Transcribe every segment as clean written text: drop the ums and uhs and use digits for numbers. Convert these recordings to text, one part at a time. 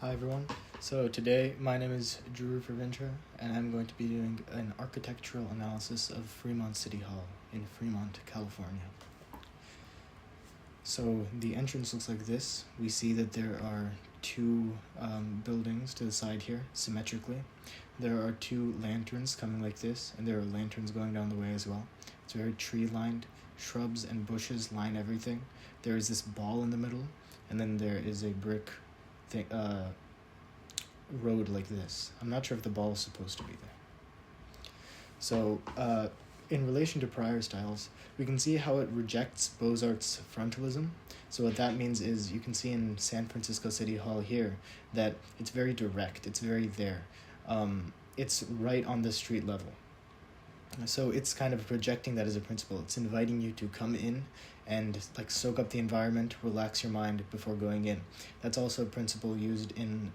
Hi everyone. So today my name is Drew Verventra and I'm going to be doing an architectural analysis of Fremont City Hall in Fremont, California. So the entrance looks like this. We see that there are two buildings to the side here, symmetrically. There are two lanterns coming like this, and there are lanterns going down the way as well. It's very tree-lined. Shrubs and bushes line everything. There is this ball in the middle, and then there is a brick road like this. I'm not sure if the ball is supposed to be there. So, in relation to prior styles, we can see how it rejects Beaux-Arts frontalism. So what that means is you can see in San Francisco City Hall here that it's very direct, it's very there. It's right on the street level. So it's kind of projecting that as a principle. It's inviting you to come in and soak up the environment, relax your mind before going in. That's also a principle used in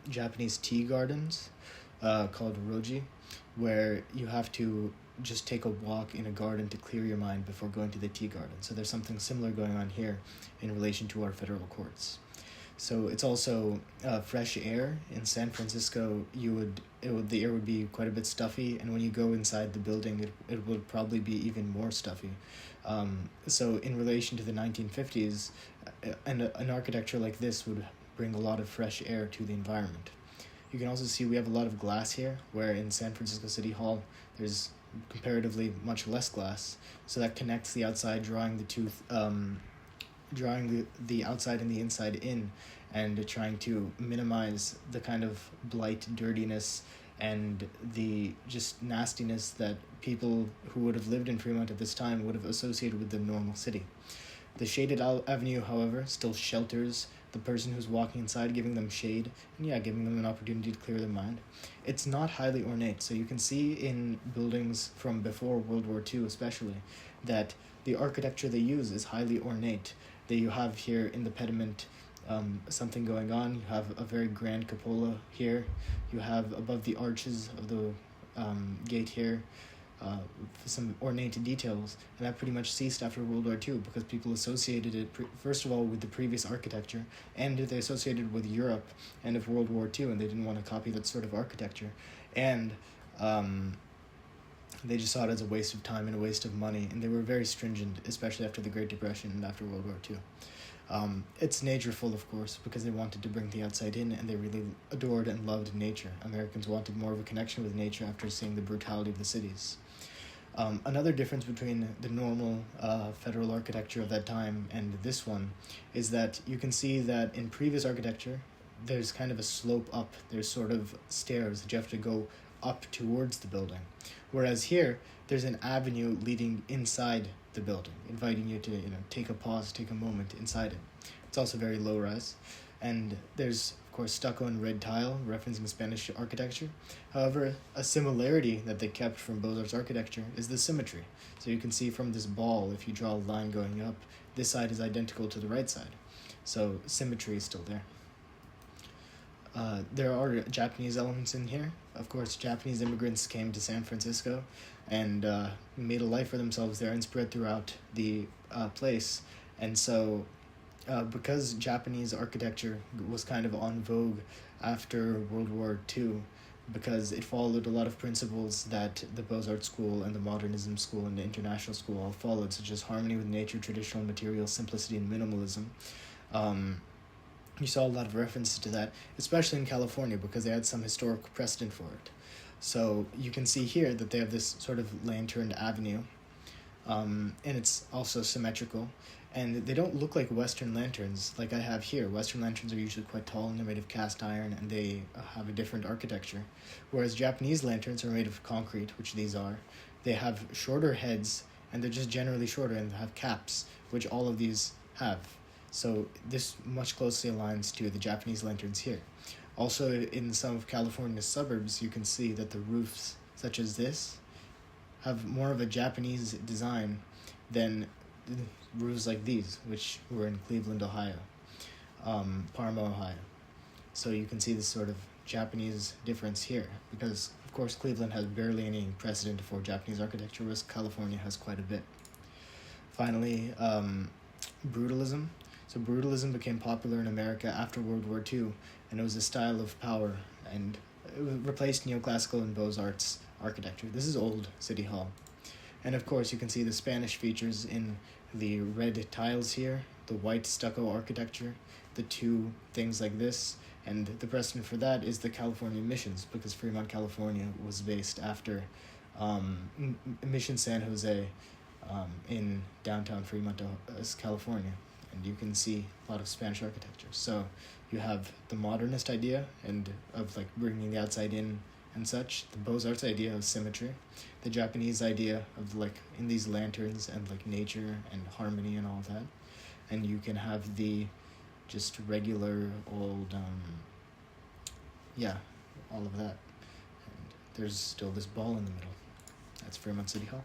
Japanese tea gardens called roji, where you have to just take a walk in a garden to clear your mind before going to the tea garden. So there's something similar going on here in relation to our federal courts. So it's also fresh air. In San Francisco, the air would be quite a bit stuffy, and when you go inside the building, it would probably be even more stuffy. So in relation to the 1950s, an architecture like this would bring a lot of fresh air to the environment. You can also see we have a lot of glass here, where in San Francisco City Hall, there's comparatively much less glass, so that connects the outside, drawing the outside and the inside in, and trying to minimize the kind of blight, dirtiness, and the just nastiness that people who would have lived in Fremont at this time would have associated with the normal city. The shaded avenue, however, still shelters the person who's walking inside, giving them shade, and giving them an opportunity to clear their mind. It's not highly ornate, so you can see in buildings from before World War II especially, that the architecture they use is highly ornate. That you have here in the pediment something going on. You have a very grand cupola here. You have above the arches of the gate here some ornate details, and that pretty much ceased after World War II because people associated it first of all with the previous architecture, and they associated it with Europe and of World War II, and they didn't want to copy that sort of architecture, and they just saw it as a waste of time and a waste of money, and they were very stringent, especially after the Great Depression and after World War II. It's natureful, of course, because they wanted to bring the outside in, and they really adored and loved nature. Americans wanted more of a connection with nature after seeing the brutality of the cities. Another difference between the normal federal architecture of that time and this one is that you can see that in previous architecture, there's kind of a slope up. There's sort of stairs that you have to go up towards the building. Whereas here, there's an avenue leading inside the building, inviting you to take a pause, take a moment inside it. It's also very low rise, and there's of course stucco and red tile referencing Spanish architecture. However, a similarity that they kept from Beaux-Arts architecture is the symmetry. So you can see from this ball, if you draw a line going up, this side is identical to the right side. So symmetry is still there. There are Japanese elements in here. Of course, Japanese immigrants came to San Francisco and made a life for themselves there and spread throughout the place. And so, because Japanese architecture was kind of en vogue after World War II, because it followed a lot of principles that the Beaux-Arts school and the Modernism school and the International school all followed, such as harmony with nature, traditional materials, simplicity, and minimalism. You saw a lot of references to that, especially in California, because they had some historic precedent for it. So you can see here that they have this sort of lanterned avenue, and it's also symmetrical. And they don't look like Western lanterns like I have here. Western lanterns are usually quite tall, and they're made of cast iron, and they have a different architecture. Whereas Japanese lanterns are made of concrete, which these are. They have shorter heads, and they're just generally shorter, and they have caps, which all of these have. So this much closely aligns to the Japanese lanterns here. Also, in some of California's suburbs, you can see that the roofs, such as this, have more of a Japanese design than roofs like these, which were in Cleveland, Ohio, Parma, Ohio. So you can see this sort of Japanese difference here, because, of course, Cleveland has barely any precedent for Japanese architecture, whereas California has quite a bit. Finally, brutalism. So brutalism became popular in America after World War II, and it was a style of power, and it replaced neoclassical and Beaux-Arts architecture. This is old City Hall. And of course, you can see the Spanish features in the red tiles here, the white stucco architecture, the two things like this, and the precedent for that is the California missions, because Fremont, California was based after Mission San Jose in downtown Fremont, California. And you can see a lot of Spanish architecture. So you have the modernist idea and of like bringing the outside in and such, the Beaux-Arts idea of symmetry, the Japanese idea of like in these lanterns and like nature and harmony and all that. And you can have the just regular old, all of that. And there's still this ball in the middle. That's Fremont City Hall.